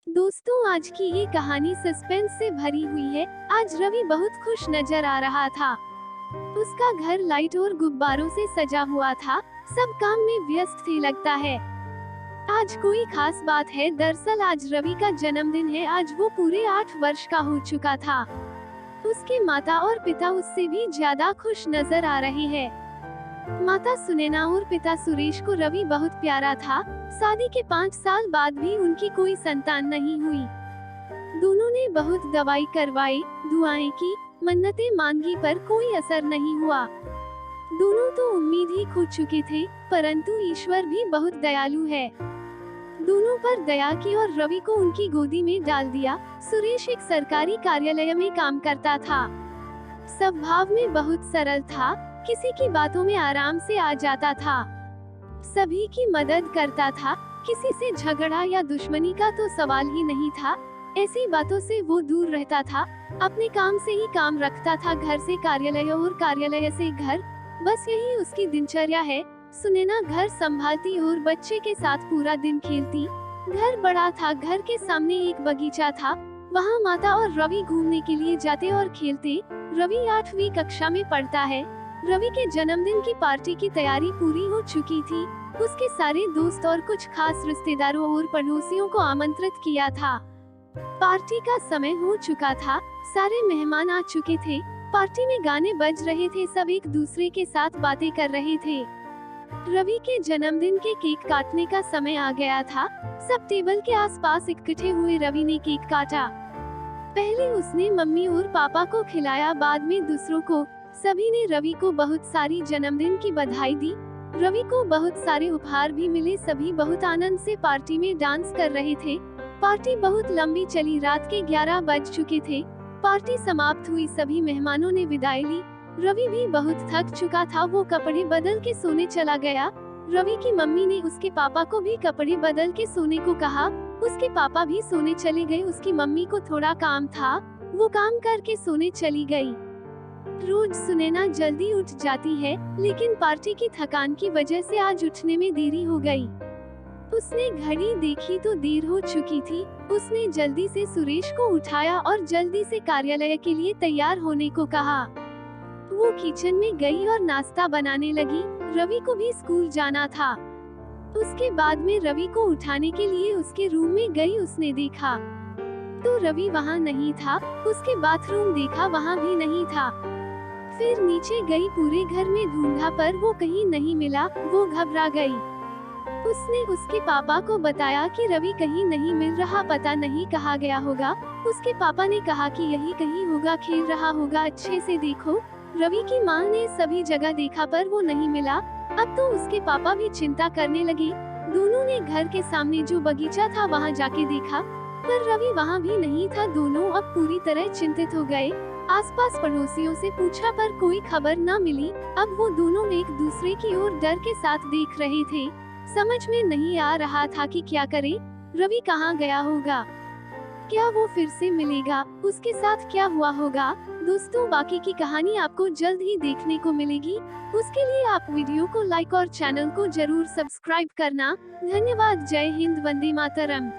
दोस्तों, आज की ये कहानी सस्पेंस से भरी हुई है। आज रवि बहुत खुश नजर आ रहा था। उसका घर लाइट और गुब्बारों से सजा हुआ था। सब काम में व्यस्त थे लगता है। आज कोई खास बात है। दरअसल आज रवि का जन्मदिन है। आज वो पूरे 8 वर्ष का हो चुका था। उसके माता और पिता उससे भी ज्यादा खुश नजर आ रहे हैं। माता सुनैना और पिता सुरेश को रवि बहुत प्यारा था। शादी के 5 साल बाद भी उनकी कोई संतान नहीं हुई। दोनों ने बहुत दवाई करवाई, दुआएं की, मन्नतें मांगी पर कोई असर नहीं हुआ। दोनों तो उम्मीद ही खो चुके थे, परंतु ईश्वर भी बहुत दयालु है। दोनों पर दया की और रवि को उनकी गोदी में डाल दिया। सुरेश एक सरकारी कार्यालय में काम करता था। स्वभाव में बहुत सरल था, किसी की बातों में आराम से आ जाता था, सभी की मदद करता था। किसी से झगड़ा या दुश्मनी का तो सवाल ही नहीं था। ऐसी बातों से वो दूर रहता था। अपने काम से ही काम रखता था, घर से कार्यालय और कार्यालय से घर, बस यही उसकी दिनचर्या है। सुनैना घर संभालती और बच्चे के साथ पूरा दिन खेलती। घर बड़ा था, घर के सामने एक बगीचा था, वहाँ माता और रवि घूमने के लिए जाते और खेलते। रवि 8वीं कक्षा में पढ़ता है। रवि के जन्मदिन की पार्टी की तैयारी पूरी हो चुकी थी। उसके सारे दोस्त और कुछ खास रिश्तेदारों और पड़ोसियों को आमंत्रित किया था। पार्टी का समय हो चुका था, सारे मेहमान आ चुके थे। पार्टी में गाने बज रहे थे, सब एक दूसरे के साथ बातें कर रहे थे। रवि के जन्मदिन के केक काटने का समय आ गया था। सब टेबल के आसपास इकट्ठे हुए। रवि ने केक काटा। पहले उसने मम्मी और पापा को खिलाया, बाद में दूसरों को। सभी ने रवि को बहुत सारी जन्मदिन की बधाई दी। रवि को बहुत सारे उपहार भी मिले। सभी बहुत आनंद से पार्टी में डांस कर रहे थे। पार्टी बहुत लंबी चली, रात के 11 बज चुके थे। पार्टी समाप्त हुई, सभी मेहमानों ने विदाई ली। रवि भी बहुत थक चुका था, वो कपड़े बदल के सोने चला गया। रवि की मम्मी ने उसके पापा को भी कपड़े बदल के सोने को कहा। उसके पापा भी सोने चले गए। उसकी मम्मी को थोड़ा काम था, वो काम करके सोने चली गई। रोज सुनैना जल्दी उठ जाती है, लेकिन पार्टी की थकान की वजह से आज उठने में देरी हो गई। उसने घड़ी देखी तो देर हो चुकी थी। उसने जल्दी से सुरेश को उठाया और जल्दी से कार्यालय के लिए तैयार होने को कहा। वो किचन में गई और नाश्ता बनाने लगी। रवि को भी स्कूल जाना था। उसके बाद में रवि को उठाने के लिए उसके रूम में गई। उसने देखा तो रवि वहाँ नहीं था। उसके बाथरूम देखा, वहाँ भी नहीं था। फिर नीचे गई, पूरे घर में ढूंढा पर वो कहीं नहीं मिला। वो घबरा गई। उसने उसके पापा को बताया कि रवि कहीं नहीं मिल रहा, पता नहीं कहाँ गया होगा। उसके पापा ने कहा कि यही कहीं होगा, खेल रहा होगा, अच्छे से देखो। रवि की माँ ने सभी जगह देखा पर वो नहीं मिला। अब तो उसके पापा भी चिंता करने लगे। दोनों ने घर के सामने जो बगीचा था वहाँ जाके देखा, पर रवि वहाँ भी नहीं था। दोनों अब पूरी तरह चिंतित हो गए। आसपास पड़ोसियों से पूछा पर कोई खबर न मिली। अब वो दोनों एक दूसरे की ओर डर के साथ देख रहे थे। समझ में नहीं आ रहा था कि क्या करे। रवि कहाँ गया होगा? क्या वो फिर से मिलेगा? उसके साथ क्या हुआ होगा? दोस्तों, बाकी की कहानी आपको जल्द ही देखने को मिलेगी। उसके लिए आप वीडियो को लाइक और चैनल को जरूर सब्सक्राइब करना। धन्यवाद। जय हिंद, वंदे मातरम।